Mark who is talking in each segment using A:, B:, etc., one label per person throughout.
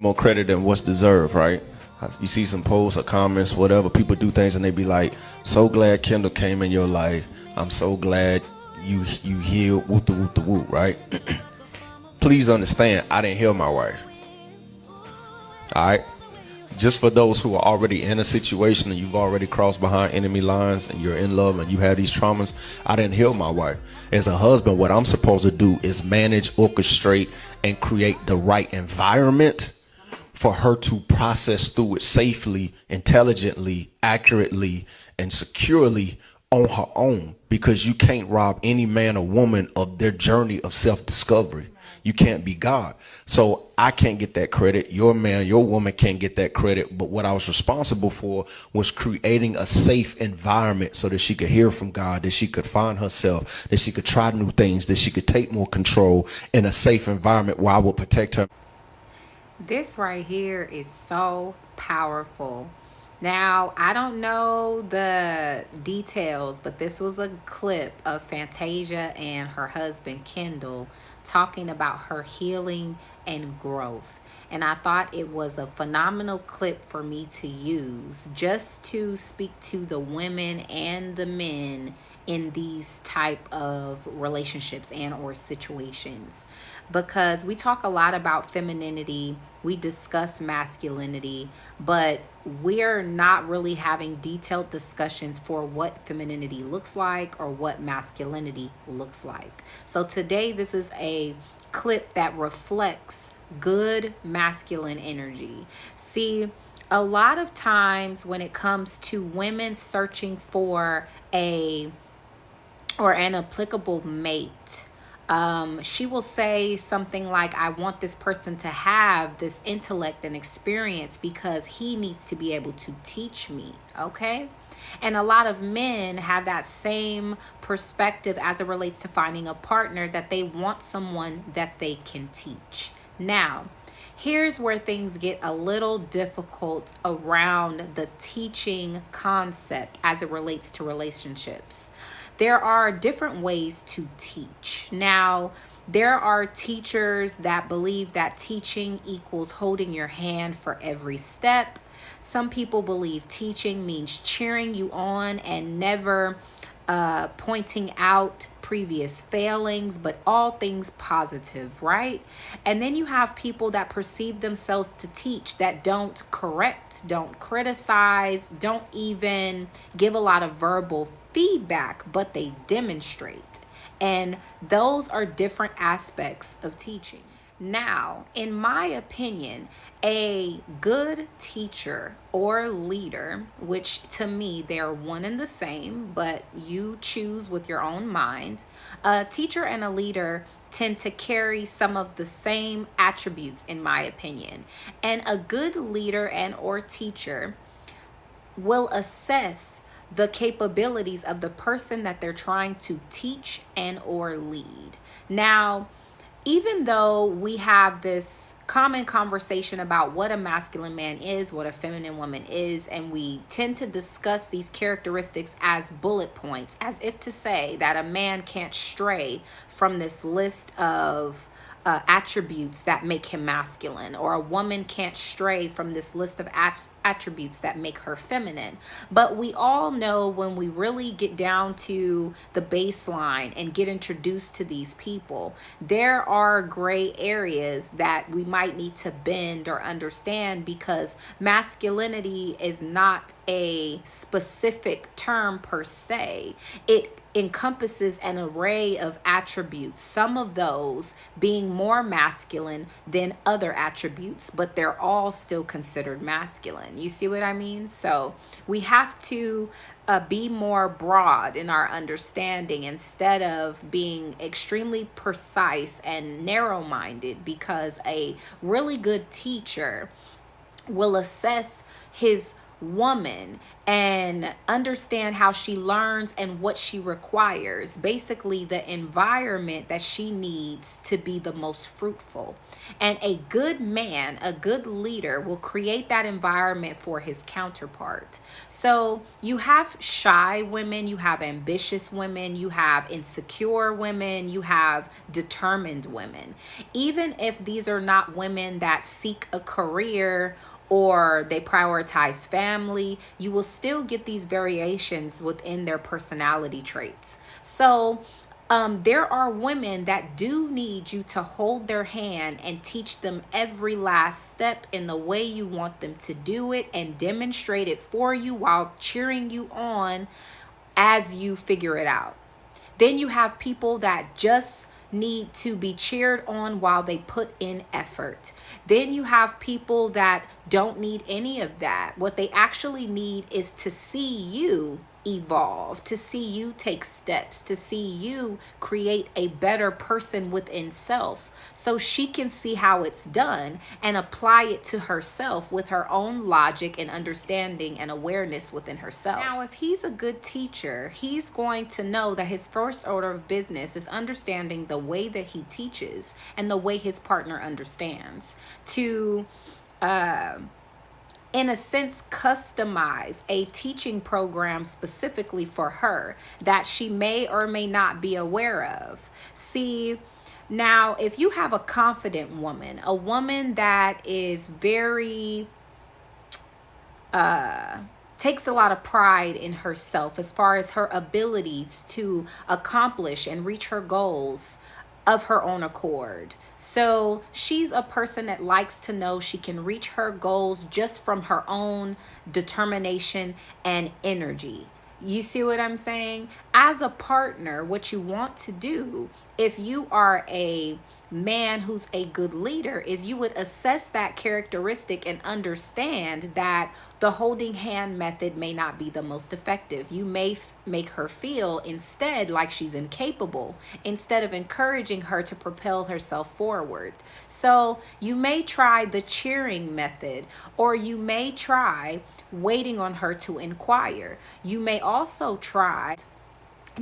A: more credit than what's deserved, right? You see some posts or comments, whatever, people do things and they be like, so glad Kendall came in your life. I'm so glad you healed, whoop the whoop the whoop, right? Please understand, I didn't heal my wife. All right. Just for those who are already in a situation and you've already crossed behind enemy lines and you're in love and you have these traumas, I didn't heal my wife. As a husband, what I'm supposed to do is manage, orchestrate, and create the right environment for her to process through it safely, intelligently, accurately, and securely on her own, because you can't rob any man or woman of their journey of self-discovery. You can't be God. So I can't get that credit. Your man, your woman can't get that credit. But what I was responsible for was creating a safe environment so that she could hear from God, that she could find herself, that she could try new things, that she could take more control in a safe environment where I will protect her.
B: This right here is so powerful. Now, I don't know the details, but this was a clip of Fantasia and her husband Kendall talking about her healing and growth. And I thought it was a phenomenal clip for me to use just to speak to the women and the men in these type of relationships and or situations, because we talk a lot about femininity, we discuss masculinity, but we're not really having detailed discussions for what femininity looks like or what masculinity looks like. So today this is a clip that reflects good masculine energy. See, a lot of times when it comes to women searching for a or an applicable mate, she will say something like, I want this person to have this intellect and experience because he needs to be able to teach me. Okay. And a lot of men have that same perspective as it relates to finding a partner, that they want someone that they can teach. Now, here's where things get a little difficult around the teaching concept as it relates to relationships. There are different ways to teach. Now, there are teachers that believe that teaching equals holding your hand for every step. Some people believe teaching means cheering you on and never pointing out previous failings, but all things positive, right? And then you have people that perceive themselves to teach that don't correct, don't criticize, don't even give a lot of verbal feedback, but they demonstrate. And those are different aspects of teaching. Now, in my opinion, a good teacher or leader, which to me they're one and the same, but you choose with your own mind, a teacher and a leader tend to carry some of the same attributes in my opinion. And a good leader and or teacher will assess the capabilities of the person that they're trying to teach and or lead. Now, even though we have this common conversation about what a masculine man is, what a feminine woman is, and we tend to discuss these characteristics as bullet points, as if to say that a man can't stray from this list of attributes that make him masculine, or a woman can't stray from this list of attributes that make her feminine. But we all know when we really get down to the baseline and get introduced to these people, there are gray areas that we might need to bend or understand, because masculinity is not a specific term per se. It encompasses an array of attributes, some of those being more masculine than other attributes, but they're all still considered masculine. You see what I mean? So we have to be more broad in our understanding instead of being extremely precise and narrow minded, because a really good teacher will assess his woman and understand how she learns and what she requires, basically the environment that she needs to be the most fruitful. And a good man, a good leader, will create that environment for his counterpart. So you have shy women, you have ambitious women, you have insecure women, you have determined women. Even if these are not women that seek a career or they prioritize family, you will still get these variations within their personality traits. So there are women that do need you to hold their hand and teach them every last step in the way you want them to do it and demonstrate it for you while cheering you on as you figure it out. Then you have people that just need to be cheered on while they put in effort. Then you have people that don't need any of that. What they actually need is to see you evolve, to see you take steps, to see you create a better person within self so she can see how it's done and apply it to herself with her own logic and understanding and awareness within herself. Now, if he's a good teacher, he's going to know that his first order of business is understanding the way that he teaches and the way his partner understands to in a sense, customize a teaching program specifically for her that she may or may not be aware of. See, now, if you have a confident woman, a woman that is very, takes a lot of pride in herself as far as her abilities to accomplish and reach her goals of her own accord. So she's a person that likes to know she can reach her goals just from her own determination and energy. You see what I'm saying? As a partner, what you want to do, if you are a man who's a good leader, is you would assess that characteristic and understand that the holding hand method may not be the most effective. You may make her feel instead like she's incapable instead of encouraging her to propel herself forward. So you may try the cheering method, or you may try waiting on her to inquire. You may also try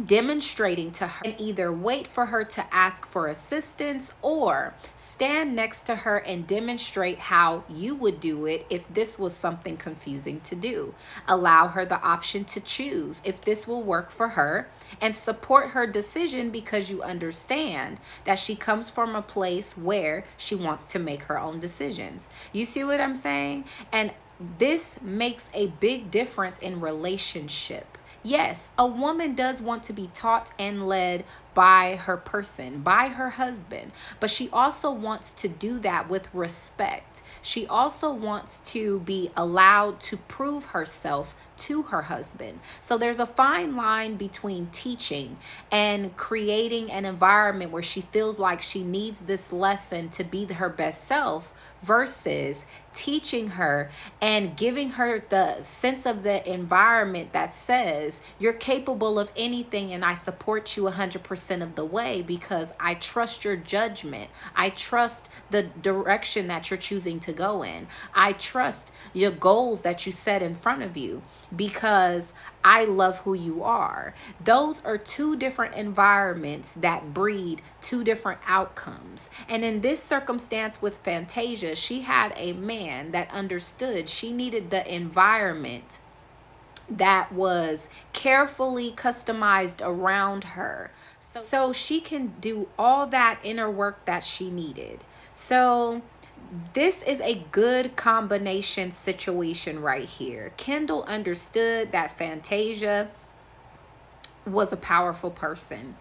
B: demonstrating to her and either wait for her to ask for assistance or stand next to her and demonstrate how you would do it if this was something confusing to do. Allow her the option to choose if this will work for her and support her decision because you understand that she comes from a place where she wants to make her own decisions. You see what I'm saying? And this makes a big difference in relationship. Yes, a woman does want to be taught and led by her person, by her husband, but she also wants to do that with respect. She also wants to be allowed to prove herself to her husband. So there's a fine line between teaching and creating an environment where she feels like she needs this lesson to be her best self versus teaching her and giving her the sense of the environment that says you're capable of anything and I support you 100% of the way because I trust your judgment. I trust the direction that you're choosing to go in. I trust your goals that you set in front of you because I love who you are. Those are two different environments that breed two different outcomes. And in this circumstance with Fantasia, she had a man that understood she needed the environment that was carefully customized around her so she can do all that inner work that she needed. So this is a good combination situation right here. Kendall understood that Fantasia was a powerful person.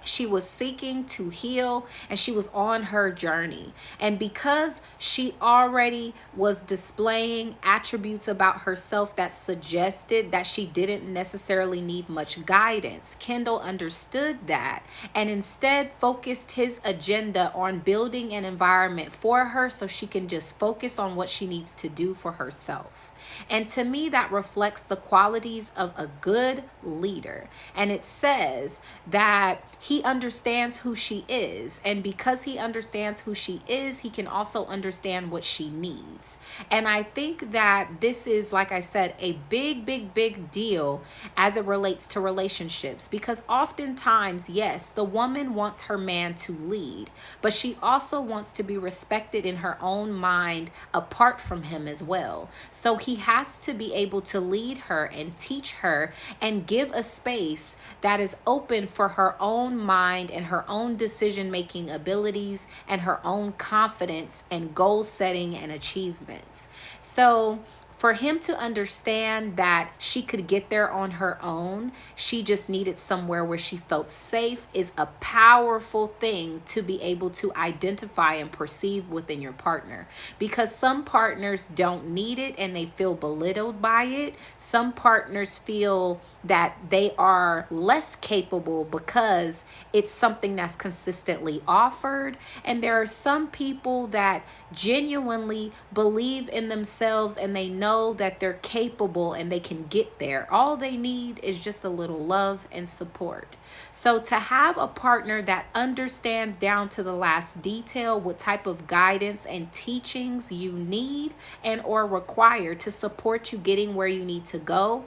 B: She was seeking to heal and she was on her journey. And because she already was displaying attributes about herself that suggested that she didn't necessarily need much guidance, Kendall understood that and instead focused his agenda on building an environment for her so she can just focus on what she needs to do for herself. And to me, that reflects the qualities of a good leader. And it says that he he understands who she is. And because he understands who she is, he can also understand what she needs. And I think that this is, like I said, a big, big, big deal as it relates to relationships, because oftentimes, yes, the woman wants her man to lead, but she also wants to be respected in her own mind apart from him as well. So he has to be able to lead her and teach her and give a space that is open for her own mind and her own decision making abilities and her own confidence and goal setting and achievements. So for him to understand that she could get there on her own, she just needed somewhere where she felt safe, is a powerful thing to be able to identify and perceive within your partner. Because some partners don't need it and they feel belittled by it. Some partners feel that they are less capable because it's something that's consistently offered. And there are some people that genuinely believe in themselves and they know that they're capable and they can get there. All they need is just a little love and support. So to have a partner that understands down to the last detail what type of guidance and teachings you need and or require to support you getting where you need to go,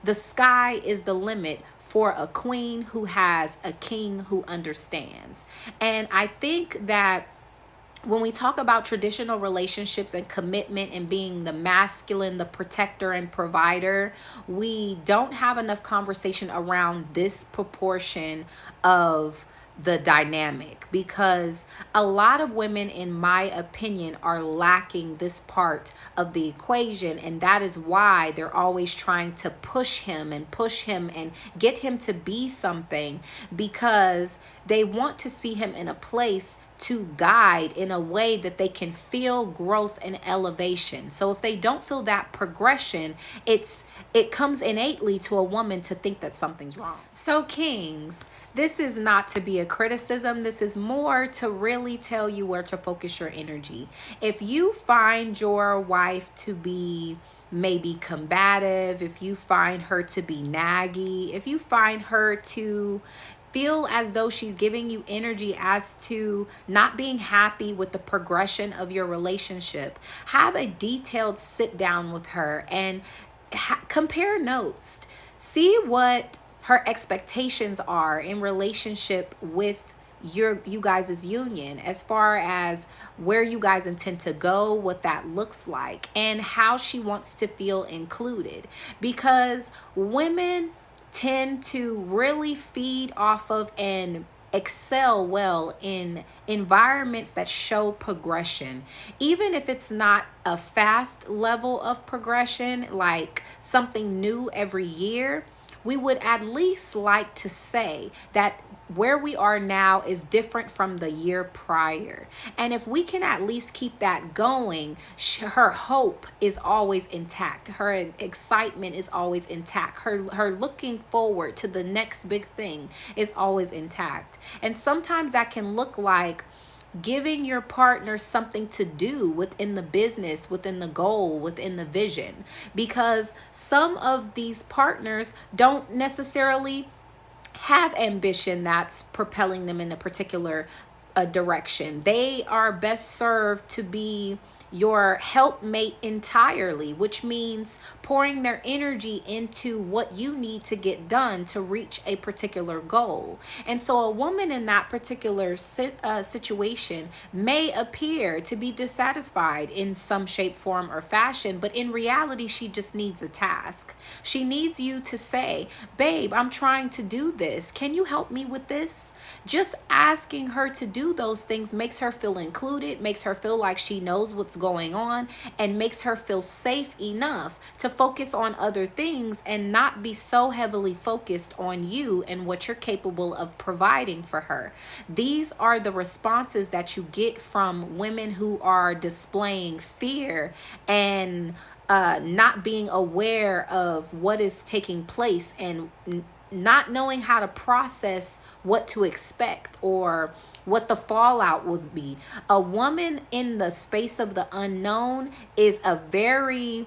B: the sky is the limit for a queen who has a king who understands. And I think that when we talk about traditional relationships and commitment and being the masculine, the protector and provider, we don't have enough conversation around this proportion of the dynamic, because a lot of women, in my opinion, are lacking this part of the equation, and that is why they're always trying to push him and get him to be something, because they want to see him in a place to guide in a way that they can feel growth and elevation. So if they don't feel that progression, it comes innately to a woman to think that something's wrong. So kings, this is not to be a criticism. This is more to really tell you where to focus your energy. If you find your wife to be maybe combative, if you find her to be naggy, if you find her to feel as though she's giving you energy as to not being happy with the progression of your relationship, have a detailed sit down with her and compare notes. See what her expectations are in relationship with you guys' union, as far as where you guys intend to go, what that looks like, and how she wants to feel included. Because women tend to really feed off of and excel well in environments that show progression, even if it's not a fast level of progression, like something new every year. We would at least like to say that where we are now is different from the year prior. And if we can at least keep that going, her hope is always intact. Her excitement is always intact. Her looking forward to the next big thing is always intact. And sometimes that can look like giving your partner something to do within the business, within the goal, within the vision. Because some of these partners don't necessarily have ambition that's propelling them in a particular direction. They are best served to be your helpmate entirely, which means pouring their energy into what you need to get done to reach a particular goal. And so a woman in that particular situation may appear to be dissatisfied in some shape, form, or fashion, but in reality, she just needs a task. She needs you to say, babe, I'm trying to do this. Can you help me with this? Just asking her to do those things makes her feel included, makes her feel like she knows what's going on, and makes her feel safe enough to focus on other things and not be so heavily focused on you and what you're capable of providing for her. These are the responses that you get from women who are displaying fear and not being aware of what is taking place and not knowing how to process what to expect or what the fallout would be. A woman in the space of the unknown is a very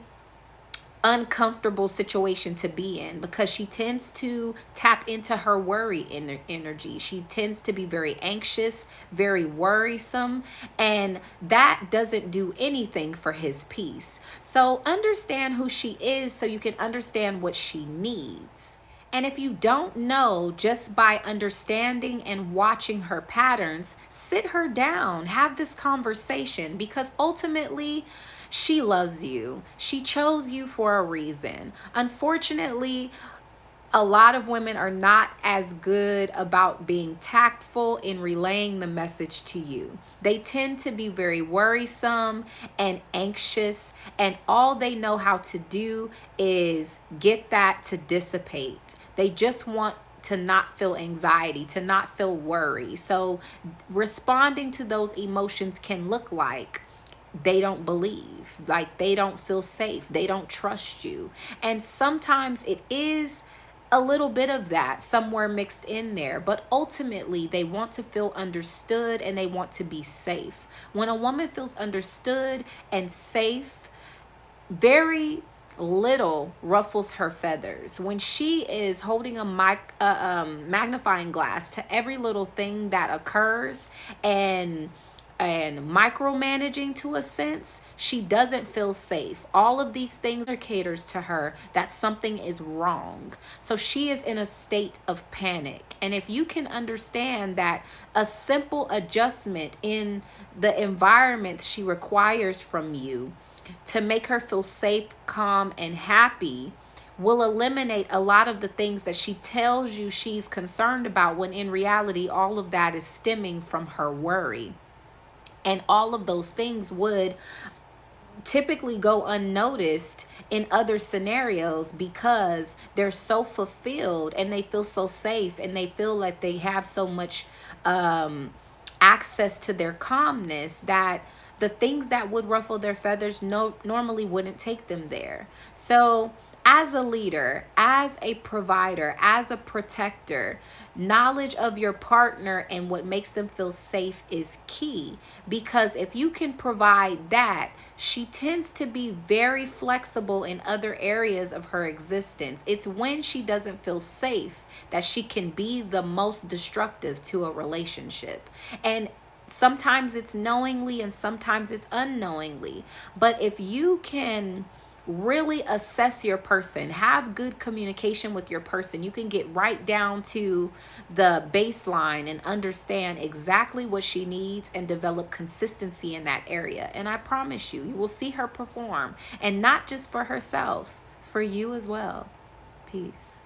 B: uncomfortable situation to be in, because she tends to tap into her worry energy. She tends to be very anxious, very worrisome, and that doesn't do anything for his peace. So understand who she is so you can understand what she needs. And if you don't know, just by understanding and watching her patterns, sit her down, have this conversation, because ultimately she loves you. She chose you for a reason. Unfortunately, a lot of women are not as good about being tactful in relaying the message to you. They tend to be very worrisome and anxious, and all they know how to do is get that to dissipate. They just want to not feel anxiety, to not feel worry. So responding to those emotions can look like they don't believe, like they don't feel safe, they don't trust you. And sometimes it is a little bit of that somewhere mixed in there, but ultimately they want to feel understood and they want to be safe. When a woman feels understood and safe, very little ruffles her feathers. When she is holding a magnifying glass to every little thing that occurs and micromanaging to a sense, she doesn't feel safe. All of these things are caters to her that something is wrong. So she is in a state of panic. And if you can understand that a simple adjustment in the environment she requires from you to make her feel safe, calm, and happy will eliminate a lot of the things that she tells you she's concerned about, when in reality, all of that is stemming from her worry. And all of those things would typically go unnoticed in other scenarios because they're so fulfilled and they feel so safe and they feel like they have so much access to their calmness that the things that would ruffle their feathers normally wouldn't take them there. So as a leader, as a provider, as a protector, knowledge of your partner and what makes them feel safe is key. Because if you can provide that, she tends to be very flexible in other areas of her existence. It's when she doesn't feel safe that she can be the most destructive to a relationship. And sometimes it's knowingly and sometimes it's unknowingly. But if you can really assess your person, have good communication with your person, you can get right down to the baseline and understand exactly what she needs and develop consistency in that area. And I promise you, you will see her perform, and not just for herself, for you as well. Peace.